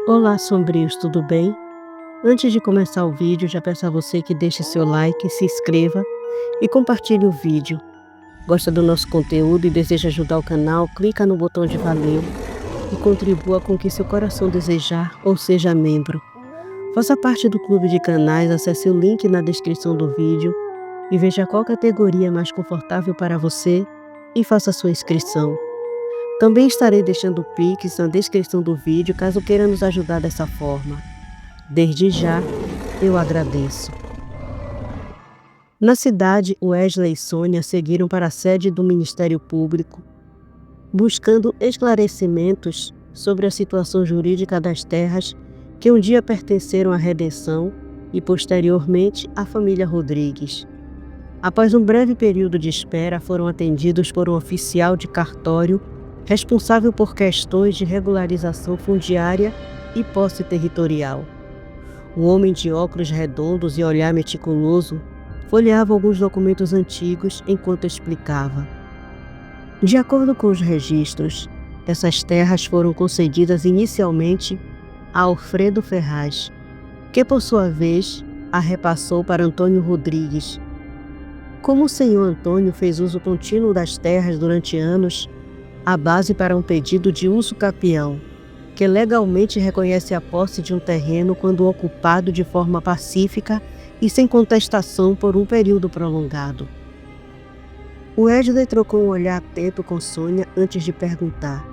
Olá, sombrios, tudo bem? Antes de começar o vídeo, já peço a você que deixe seu like, se inscreva e compartilhe o vídeo. Gosta do nosso conteúdo e deseja ajudar o canal? Clica no botão de valeu e contribua com o que seu coração desejar ou seja membro. Faça parte do clube de canais, acesse o link na descrição do vídeo e veja qual categoria é mais confortável para você e faça sua inscrição. Também estarei deixando o Pix na descrição do vídeo caso queira nos ajudar dessa forma. Desde já, eu agradeço. Na cidade, Wesley e Sônia seguiram para a sede do Ministério Público, buscando esclarecimentos sobre a situação jurídica das terras que um dia pertenceram à Redenção e, posteriormente, à família Rodrigues. Após um breve período de espera, foram atendidos por um oficial de cartório responsável por questões de regularização fundiária e posse territorial. Um homem de óculos redondos e olhar meticuloso folheava alguns documentos antigos enquanto explicava. De acordo com os registros, essas terras foram concedidas inicialmente a Alfredo Ferraz, que por sua vez a repassou para Antônio Rodrigues. Como o senhor Antônio fez uso contínuo das terras durante anos, a base para um pedido de uso capião, que legalmente reconhece a posse de um terreno quando ocupado de forma pacífica e sem contestação por um período prolongado. Wesley trocou um olhar atento com Sônia antes de perguntar.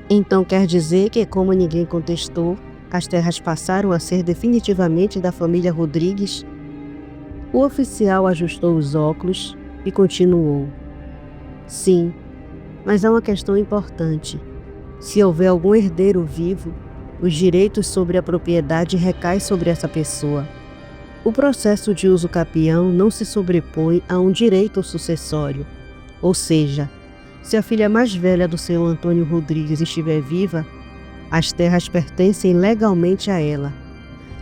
Então quer dizer que, como ninguém contestou, as terras passaram a ser definitivamente da família Rodrigues? O oficial ajustou os óculos e continuou. Sim. Mas há uma questão importante. Se houver algum herdeiro vivo, os direitos sobre a propriedade recaem sobre essa pessoa. O processo de uso capião não se sobrepõe a um direito sucessório. Ou seja, se a filha mais velha do senhor Antônio Rodrigues estiver viva, as terras pertencem legalmente a ela.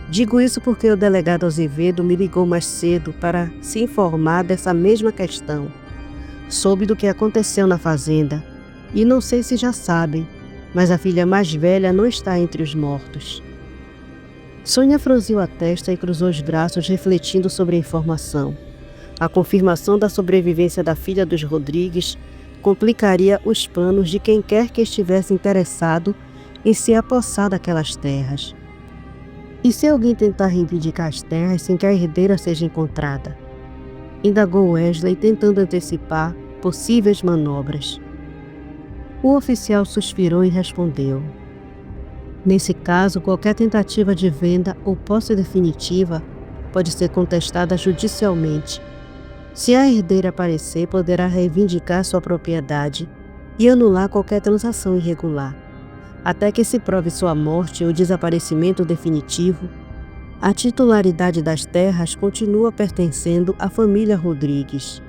Digo isso porque o delegado Azevedo me ligou mais cedo para se informar dessa mesma questão. Soube do que aconteceu na fazenda, e não sei se já sabem, mas a filha mais velha não está entre os mortos. Sônia franziu a testa e cruzou os braços, refletindo sobre a informação. A confirmação da sobrevivência da filha dos Rodrigues complicaria os planos de quem quer que estivesse interessado em se apossar daquelas terras. E se alguém tentar reivindicar as terras sem que a herdeira seja encontrada? Indagou Wesley, tentando antecipar possíveis manobras. O oficial suspirou e respondeu. Nesse caso, qualquer tentativa de venda ou posse definitiva pode ser contestada judicialmente. Se a herdeira aparecer, poderá reivindicar sua propriedade e anular qualquer transação irregular. Até que se prove sua morte ou desaparecimento definitivo, a titularidade das terras continua pertencendo à família Rodrigues.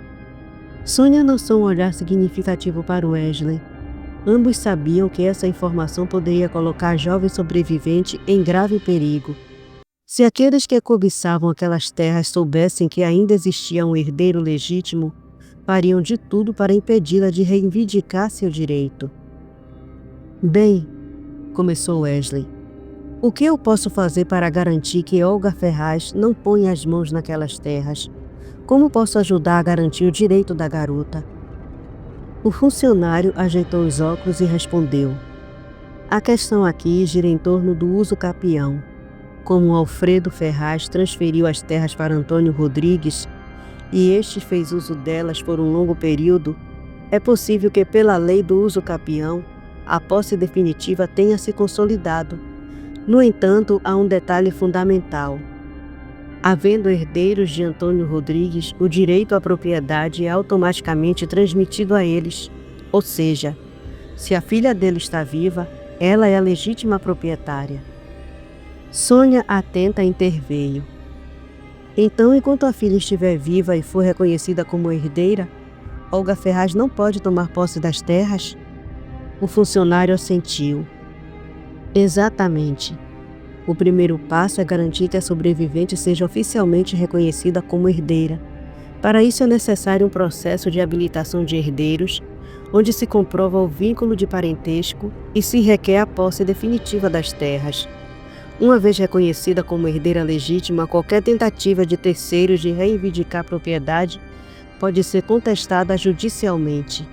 Sônia lançou um olhar significativo para Wesley. Ambos sabiam que essa informação poderia colocar a jovem sobrevivente em grave perigo. Se aqueles que cobiçavam aquelas terras soubessem que ainda existia um herdeiro legítimo, fariam de tudo para impedi-la de reivindicar seu direito. Bem, começou Wesley. O que eu posso fazer para garantir que Olga Ferraz não ponha as mãos naquelas terras? Como posso ajudar a garantir o direito da garota? O funcionário ajeitou os óculos e respondeu. A questão aqui gira em torno do uso capião. Como Alfredo Ferraz transferiu as terras para Antônio Rodrigues e este fez uso delas por um longo período, é possível que, pela lei do uso capião, a posse definitiva tenha se consolidado. No entanto, há um detalhe fundamental. Havendo herdeiros de Antônio Rodrigues, o direito à propriedade é automaticamente transmitido a eles. Ou seja, se a filha dele está viva, ela é a legítima proprietária. Sônia, atenta, interveio. Então, enquanto a filha estiver viva e for reconhecida como herdeira, Olga Ferraz não pode tomar posse das terras? O funcionário assentiu. Exatamente. O primeiro passo é garantir que a sobrevivente seja oficialmente reconhecida como herdeira. Para isso é necessário um processo de habilitação de herdeiros, onde se comprova o vínculo de parentesco e se requer a posse definitiva das terras. Uma vez reconhecida como herdeira legítima, qualquer tentativa de terceiros de reivindicar a propriedade pode ser contestada judicialmente.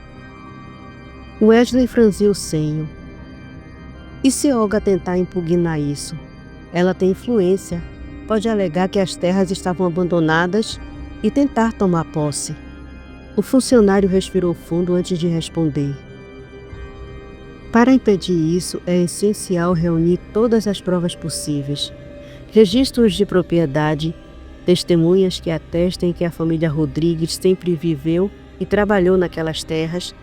Wesley franziu o senho. E se Olga tentar impugnar isso? Ela tem influência, pode alegar que as terras estavam abandonadas e tentar tomar posse. O funcionário respirou fundo antes de responder. Para impedir isso, é essencial reunir todas as provas possíveis. Registros de propriedade, testemunhas que atestem que a família Rodrigues sempre viveu e trabalhou naquelas terras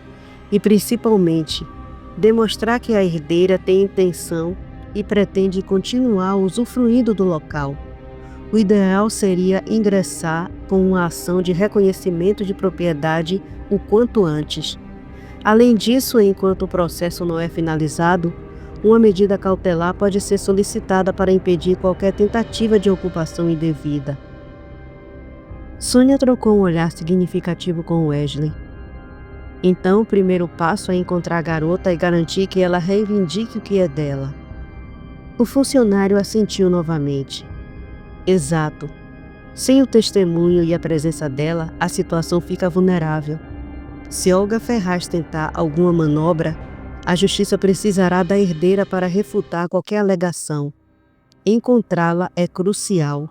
e, principalmente, demonstrar que a herdeira tem intenção e pretende continuar usufruindo do local. O ideal seria ingressar com uma ação de reconhecimento de propriedade o quanto antes. Além disso, enquanto o processo não é finalizado, uma medida cautelar pode ser solicitada para impedir qualquer tentativa de ocupação indevida. Sônia trocou um olhar significativo com Wesley. Então, o primeiro passo é encontrar a garota e garantir que ela reivindique o que é dela. O funcionário assentiu novamente. Exato. Sem o testemunho e a presença dela, a situação fica vulnerável. Se Olga Ferraz tentar alguma manobra, a justiça precisará da herdeira para refutar qualquer alegação. Encontrá-la é crucial.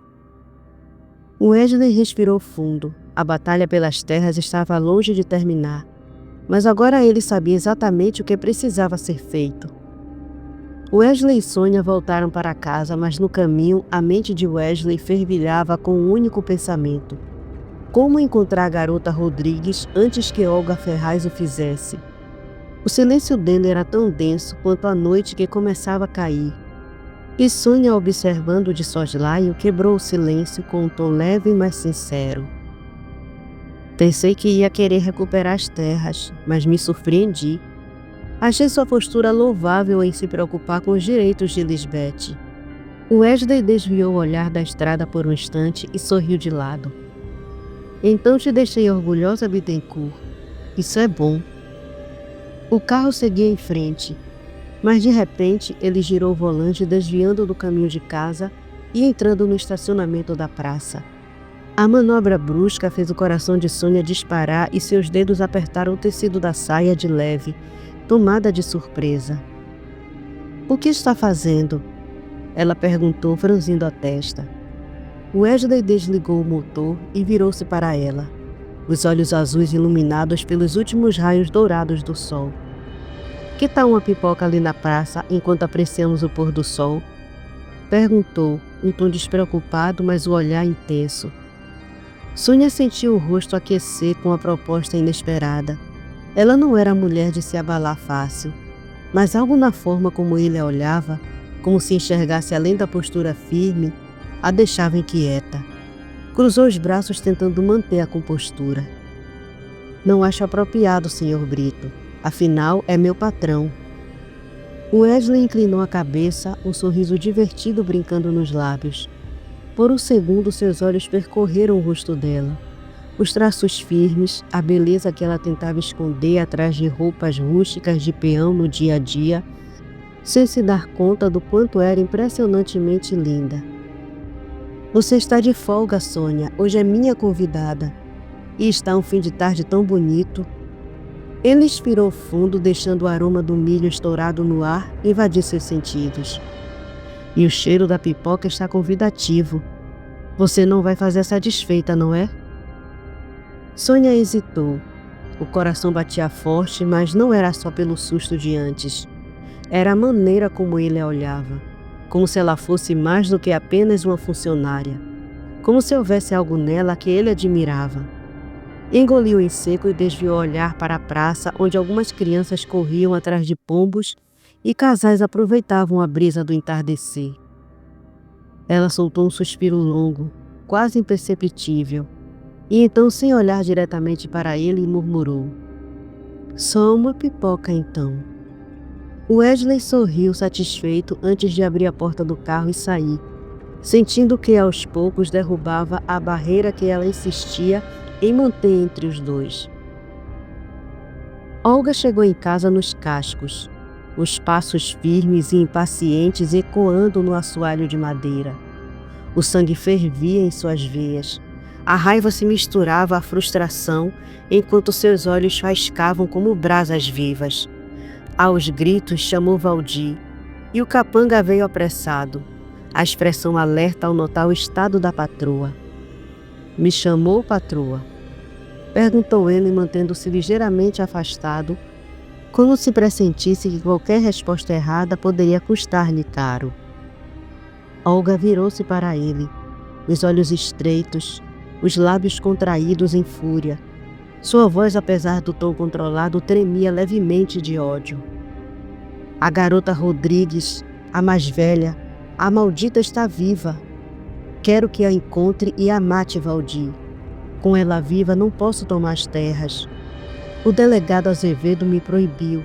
Wesley respirou fundo. A batalha pelas terras estava longe de terminar, mas agora ele sabia exatamente o que precisava ser feito. Wesley e Sônia voltaram para casa, mas no caminho a mente de Wesley fervilhava com um único pensamento: como encontrar a garota Rodrigues antes que Olga Ferraz o fizesse? O silêncio dele era tão denso quanto a noite que começava a cair. E Sônia, observando de soslaio, quebrou o silêncio com um tom leve mas sincero. Pensei que ia querer recuperar as terras, mas me surpreendi. Achei sua postura louvável em se preocupar com os direitos de Lisbeth. Wesley desviou o olhar da estrada por um instante e sorriu de lado. Então te deixei orgulhosa, Bittencourt. Isso é bom. O carro seguia em frente, mas de repente ele girou o volante desviando do caminho de casa e entrando no estacionamento da praça. A manobra brusca fez o coração de Sônia disparar e seus dedos apertaram o tecido da saia de leve, tomada de surpresa. O que está fazendo? Ela perguntou, franzindo a testa. Wesley desligou o motor e virou-se para ela, os olhos azuis iluminados pelos últimos raios dourados do sol. Que tal uma pipoca ali na praça enquanto apreciamos o pôr do sol? Perguntou, um tom despreocupado, mas o olhar intenso. Sônia sentiu o rosto aquecer com a proposta inesperada. Ela não era mulher de se abalar fácil, mas algo na forma como ele a olhava, como se enxergasse além da postura firme, a deixava inquieta. Cruzou os braços tentando manter a compostura. Não acho apropriado, Sr. Brito. Afinal, é meu patrão. Wesley inclinou a cabeça, um sorriso divertido brincando nos lábios. Por um segundo, seus olhos percorreram o rosto dela. Os traços firmes, a beleza que ela tentava esconder atrás de roupas rústicas de peão no dia a dia, sem se dar conta do quanto era impressionantemente linda. Você está de folga, Sônia. Hoje é minha convidada. E está um fim de tarde tão bonito. Ele expirou fundo, deixando o aroma do milho estourado no ar invadir seus sentidos. E o cheiro da pipoca está convidativo. Você não vai fazer essa desfeita, não é? Sônia hesitou. O coração batia forte, mas não era só pelo susto de antes. Era a maneira como ele a olhava, como se ela fosse mais do que apenas uma funcionária, como se houvesse algo nela que ele admirava. Engoliu em seco e desviou o olhar para a praça, onde algumas crianças corriam atrás de pombos e casais aproveitavam a brisa do entardecer. Ela soltou um suspiro longo, quase imperceptível, e então, sem olhar diretamente para ele, murmurou: Só uma pipoca, então. Wesley sorriu satisfeito antes de abrir a porta do carro e sair, sentindo que aos poucos derrubava a barreira que ela insistia em manter entre os dois. Olga chegou em casa nos cascos, os passos firmes e impacientes ecoando no assoalho de madeira. O sangue fervia em suas veias. A raiva se misturava à frustração, enquanto seus olhos faiscavam como brasas vivas. Aos gritos chamou Valdir, e o capanga veio apressado, a expressão alerta ao notar o estado da patroa. "Me chamou, patroa?" perguntou ele, mantendo-se ligeiramente afastado, como se pressentisse que qualquer resposta errada poderia custar-lhe caro. Olga virou-se para ele, os olhos estreitos, os lábios contraídos em fúria. Sua voz, apesar do tom controlado, tremia levemente de ódio. "A garota Rodrigues, a mais velha, a maldita está viva. Quero que a encontre e a mate, Valdir. Com ela viva não posso tomar as terras. O delegado Azevedo me proibiu."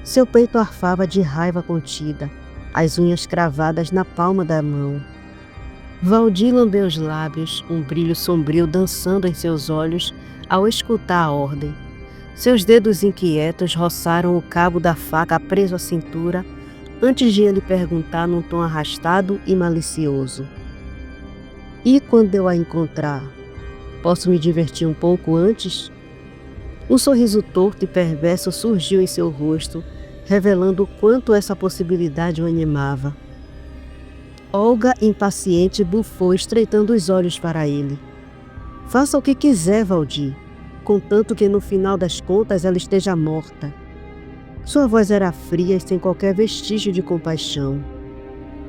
Seu peito arfava de raiva contida, as unhas cravadas na palma da mão. Valdir lambeu os lábios, um brilho sombrio dançando em seus olhos ao escutar a ordem. Seus dedos inquietos roçaram o cabo da faca preso à cintura antes de ele perguntar num tom arrastado e malicioso: "E quando eu a encontrar, posso me divertir um pouco antes?" Um sorriso torto e perverso surgiu em seu rosto, revelando o quanto essa possibilidade o animava. Olga, impaciente, bufou, estreitando os olhos para ele. "Faça o que quiser, Valdir, contanto que no final das contas ela esteja morta." Sua voz era fria e sem qualquer vestígio de compaixão.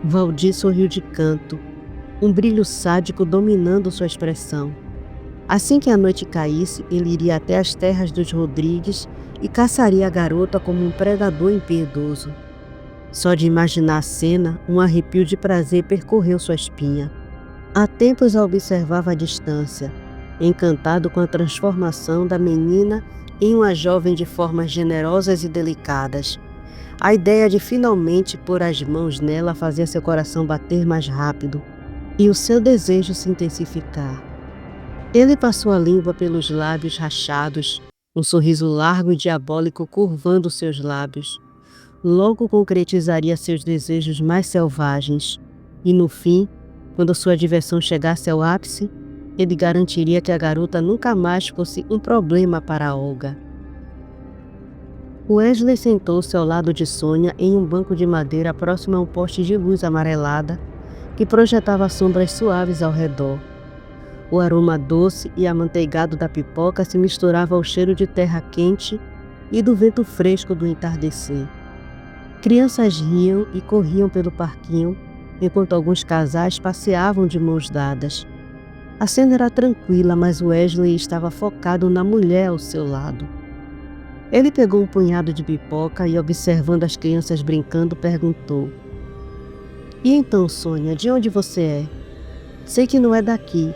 Valdir sorriu de canto, um brilho sádico dominando sua expressão. Assim que a noite caísse, ele iria até as terras dos Rodrigues e caçaria a garota como um predador impiedoso. Só de imaginar a cena, um arrepio de prazer percorreu sua espinha. Há tempos a observava à distância, encantado com a transformação da menina em uma jovem de formas generosas e delicadas. A ideia de finalmente pôr as mãos nela fazia seu coração bater mais rápido e o seu desejo se intensificar. Ele passou a língua pelos lábios rachados, um sorriso largo e diabólico curvando seus lábios. Logo concretizaria seus desejos mais selvagens, e no fim, quando sua diversão chegasse ao ápice, ele garantiria que a garota nunca mais fosse um problema para Olga. Wesley sentou-se ao lado de Sônia em um banco de madeira próximo a um poste de luz amarelada que projetava sombras suaves ao redor. O aroma doce e amanteigado da pipoca se misturava ao cheiro de terra quente e do vento fresco do entardecer. Crianças riam e corriam pelo parquinho, enquanto alguns casais passeavam de mãos dadas. A cena era tranquila, mas Wesley estava focado na mulher ao seu lado. Ele pegou um punhado de pipoca e, observando as crianças brincando, perguntou: "E então, Sônia, de onde você é? Sei que não é daqui.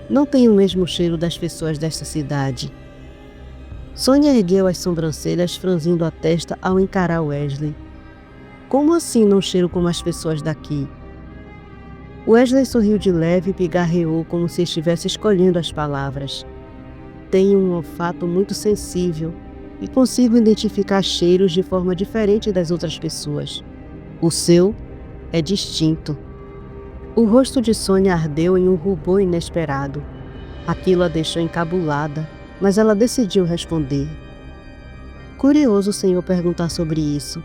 Não tem o mesmo cheiro das pessoas desta cidade." Sônia ergueu as sobrancelhas, franzindo a testa ao encarar Wesley. "Como assim não cheiro como as pessoas daqui?" Wesley sorriu de leve e pigarreou como se estivesse escolhendo as palavras. "Tenho um olfato muito sensível e consigo identificar cheiros de forma diferente das outras pessoas. O seu é distinto." O rosto de Sônia ardeu em um rubor inesperado. Aquilo a deixou encabulada, mas ela decidiu responder. "Curioso o senhor perguntar sobre isso.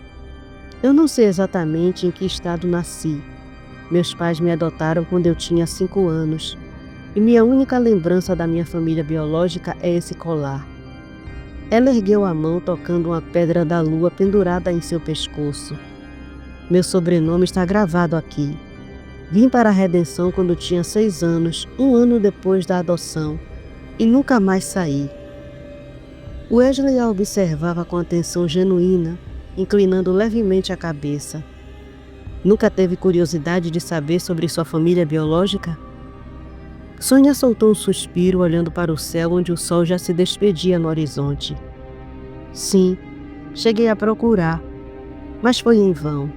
Eu não sei exatamente em que estado nasci. Meus pais me adotaram quando eu tinha 5 anos, e minha única lembrança da minha família biológica é esse colar." Ela ergueu a mão tocando uma pedra da lua pendurada em seu pescoço. "Meu sobrenome está gravado aqui. Vim para a Redenção quando tinha 6 anos, 1 ano depois da adoção, e nunca mais saí." Wesley a observava com atenção genuína, inclinando levemente a cabeça. "Nunca teve curiosidade de saber sobre sua família biológica?" Sônia soltou um suspiro, olhando para o céu onde o sol já se despedia no horizonte. "Sim, cheguei a procurar, Mas foi em vão.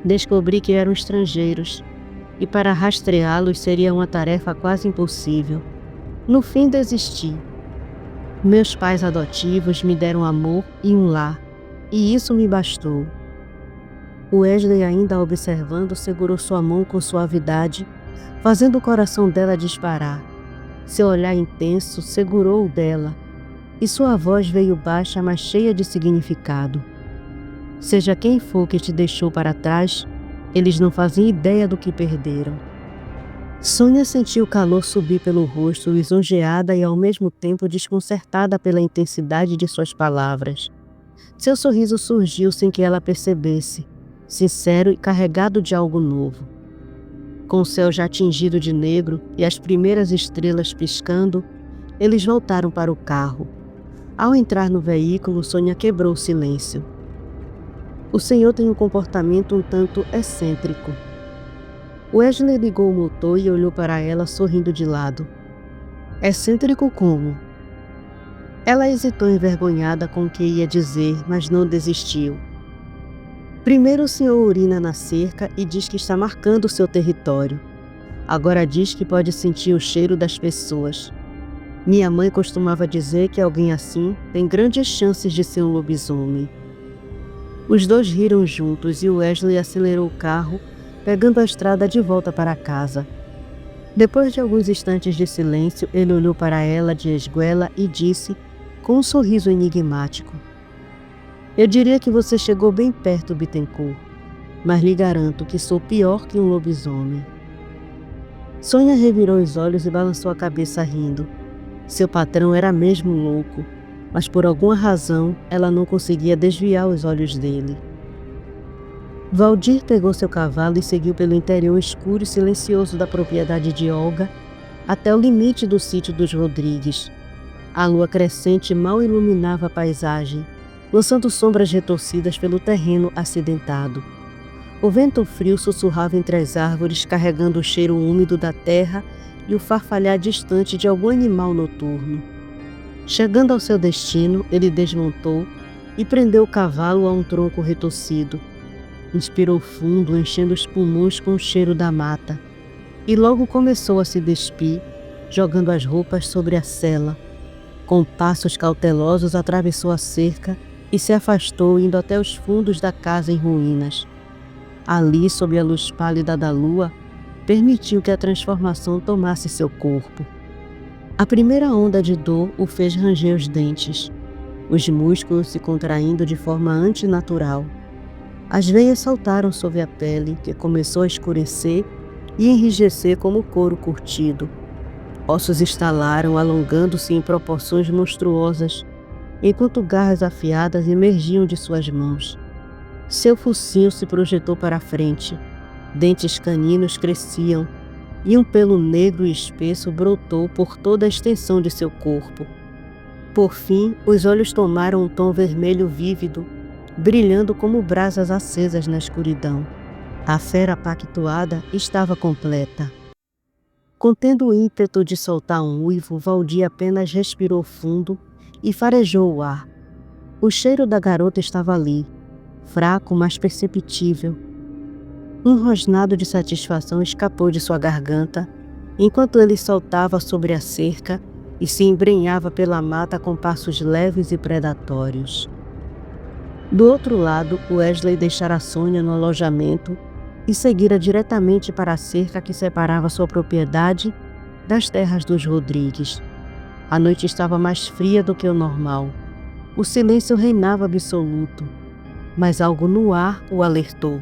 Descobri que eram estrangeiros, e para rastreá-los seria uma tarefa quase impossível. No fim, desisti. Meus pais adotivos me deram amor e um lar, e isso me bastou. Wesley, ainda observando, segurou sua mão com suavidade, fazendo o coração dela disparar. Seu olhar intenso segurou o dela, e sua voz veio baixa, mas cheia de significado. Seja quem for que te deixou para trás, eles não fazem ideia do que perderam. Sônia sentiu o calor subir pelo rosto, lisonjeada e ao mesmo tempo desconcertada pela intensidade de suas palavras. Seu sorriso surgiu sem que ela percebesse, sincero e carregado de algo novo. Com o céu já tingido de negro e as primeiras estrelas piscando, eles voltaram para o carro. Ao entrar no veículo, Sônia quebrou o silêncio. O senhor tem um comportamento um tanto excêntrico. Wesley ligou o motor e olhou para ela sorrindo de lado. Excêntrico como? Ela hesitou envergonhada com o que ia dizer, mas não desistiu. Primeiro o senhor urina na cerca e diz que está marcando seu território. Agora diz que pode sentir o cheiro das pessoas. Minha mãe costumava dizer que alguém assim tem grandes chances de ser um lobisomem. Os dois riram juntos e Wesley acelerou o carro, pegando a estrada de volta para casa. Depois de alguns instantes de silêncio, ele olhou para ela de esguela e disse, com um sorriso enigmático: Eu diria que você chegou bem perto, Bittencourt, mas lhe garanto que sou pior que um lobisomem. Sônia revirou os olhos e balançou a cabeça rindo. Seu patrão era mesmo louco, mas por alguma razão ela não conseguia desviar os olhos dele. Valdir pegou seu cavalo e seguiu pelo interior escuro e silencioso da propriedade de Olga até o limite do sítio dos Rodrigues. A lua crescente mal iluminava a paisagem, lançando sombras retorcidas pelo terreno acidentado. O vento frio sussurrava entre as árvores, carregando o cheiro úmido da terra e o farfalhar distante de algum animal noturno. Chegando ao seu destino, ele desmontou e prendeu o cavalo a um tronco retorcido. Inspirou fundo, enchendo os pulmões com o cheiro da mata, e logo começou a se despir, jogando as roupas sobre a sela. Com passos cautelosos atravessou a cerca e se afastou, indo até os fundos da casa em ruínas. Ali, sob a luz pálida da lua, permitiu que a transformação tomasse seu corpo. A primeira onda de dor o fez ranger os dentes, os músculos se contraindo de forma antinatural. As veias saltaram sob a pele, que começou a escurecer e enrijecer como couro curtido. Ossos estalaram, alongando-se em proporções monstruosas, enquanto garras afiadas emergiam de suas mãos. Seu focinho se projetou para a frente, dentes caninos cresciam, e um pelo negro e espesso brotou por toda a extensão de seu corpo. Por fim, os olhos tomaram um tom vermelho vívido, brilhando como brasas acesas na escuridão. A fera pactuada estava completa. Contendo o ímpeto de soltar um uivo, Valdir apenas respirou fundo e farejou o ar. O cheiro da garota estava ali, fraco, mas perceptível. Um rosnado de satisfação escapou de sua garganta, enquanto ele saltava sobre a cerca e se embrenhava pela mata com passos leves e predatórios. Do outro lado, Wesley deixara Sônia no alojamento e seguira diretamente para a cerca que separava sua propriedade das terras dos Rodrigues. A noite estava mais fria do que o normal. O silêncio reinava absoluto, mas algo no ar o alertou.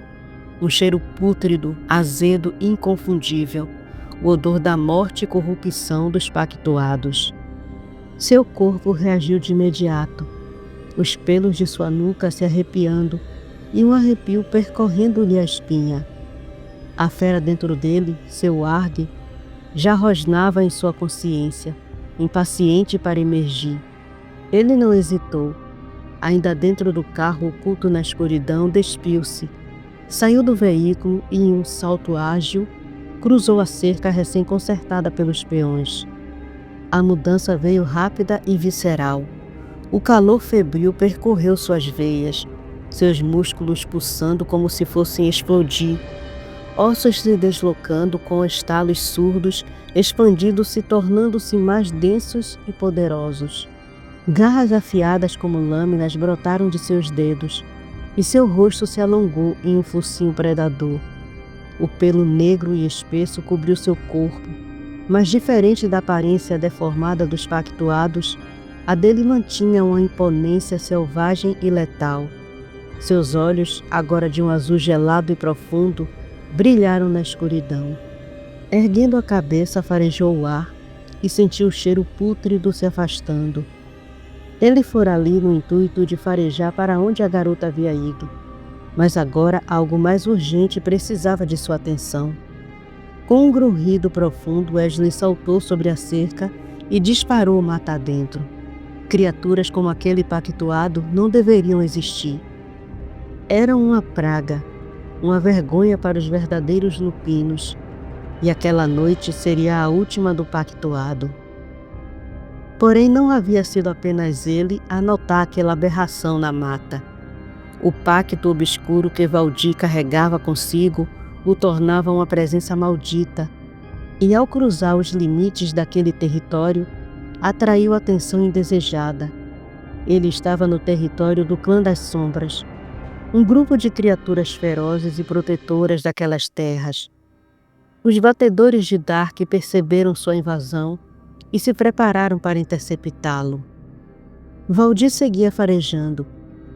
Um cheiro pútrido, azedo e inconfundível, o odor da morte e corrupção dos pactuados. Seu corpo reagiu de imediato, os pelos de sua nuca se arrepiando e um arrepio percorrendo-lhe a espinha. A fera dentro dele, seu arde, já rosnava em sua consciência, impaciente para emergir. Ele não hesitou. Ainda dentro do carro, oculto na escuridão, despiu-se. Saiu do veículo e, em um salto ágil, cruzou a cerca recém-consertada pelos peões. A mudança veio rápida e visceral. O calor febril percorreu suas veias. seus músculos pulsando como se fossem explodir, ossos se deslocando com estalos surdos, expandindo-se, tornando-se mais densos e poderosos. Garras afiadas como lâminas brotaram de seus dedos, e seu rosto se alongou em um focinho predador. O pelo negro e espesso cobriu seu corpo, mas diferente da aparência deformada dos pactuados, a dele mantinha uma imponência selvagem e letal. Seus olhos, agora de um azul gelado e profundo, brilharam na escuridão. Erguendo a cabeça, farejou o ar e sentiu o cheiro pútrido se afastando. Ele fora ali no intuito de farejar para onde a garota havia ido, mas agora algo mais urgente precisava de sua atenção. Com um grunhido profundo, Wesley saltou sobre a cerca e disparou mata adentro. Criaturas como aquele pactuado não deveriam existir. Eram uma praga, uma vergonha para os verdadeiros lupinos, e aquela noite seria a última do pactuado. Porém, não havia sido apenas ele a notar aquela aberração na mata. O pacto obscuro que Valdir carregava consigo o tornava uma presença maldita, e ao cruzar os limites daquele território, atraiu atenção indesejada. Ele estava no território do Clã das Sombras, um grupo de criaturas ferozes e protetoras daquelas terras. Os batedores de Dark perceberam sua invasão e se prepararam para interceptá-lo. Valdir seguia farejando,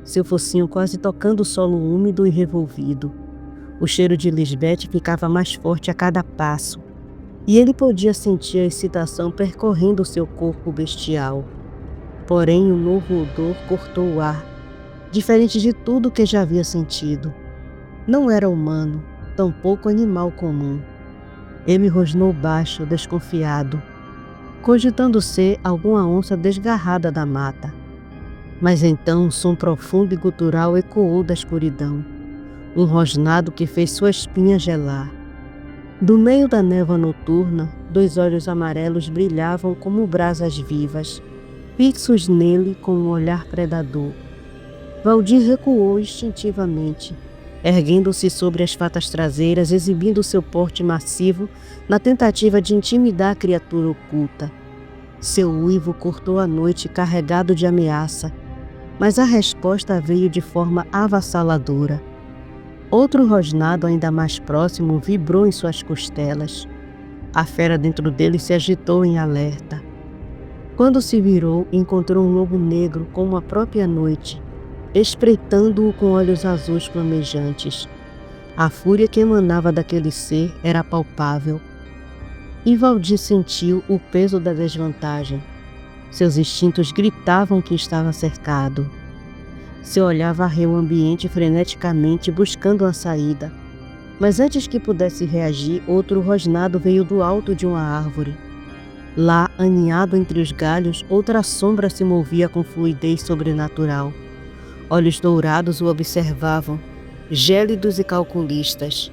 seu focinho quase tocando o solo úmido e revolvido. O cheiro de Lisbeth ficava mais forte a cada passo, e ele podia sentir a excitação percorrendo seu corpo bestial. Porém, um novo odor cortou o ar, diferente de tudo que já havia sentido. Não era humano, tampouco animal comum. Ele rosnou baixo, desconfiado, cogitando ser alguma onça desgarrada da mata. Mas então um som profundo e gutural ecoou da escuridão, um rosnado que fez sua espinha gelar. Do meio da névoa noturna, 2 olhos amarelos brilhavam como brasas vivas, fixos nele com um olhar predador. Valdir recuou instintivamente, erguendo-se sobre as patas traseiras, exibindo seu porte massivo na tentativa de intimidar a criatura oculta. Seu uivo cortou a noite carregado de ameaça, mas a resposta veio de forma avassaladora. Outro rosnado ainda mais próximo vibrou em suas costelas. A fera dentro dele se agitou em alerta. Quando se virou, encontrou um lobo negro como a própria noite, espreitando-o com olhos azuis flamejantes. A fúria que emanava daquele ser era palpável. E Valdir sentiu o peso da desvantagem. Seus instintos gritavam que estava cercado. Seu olhar varreu o ambiente freneticamente, buscando uma saída. Mas antes que pudesse reagir, outro rosnado veio do alto de uma árvore. Lá, aninhado entre os galhos, outra sombra se movia com fluidez sobrenatural. Olhos dourados o observavam, gélidos e calculistas.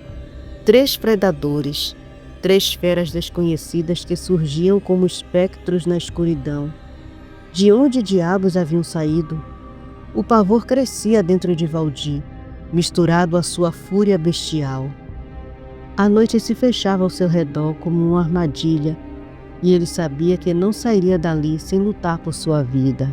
3 predadores, 3 feras desconhecidas que surgiam como espectros na escuridão. De onde diabos haviam saído? O pavor crescia dentro de Valdir, misturado à sua fúria bestial. A noite se fechava ao seu redor como uma armadilha, e ele sabia que não sairia dali sem lutar por sua vida.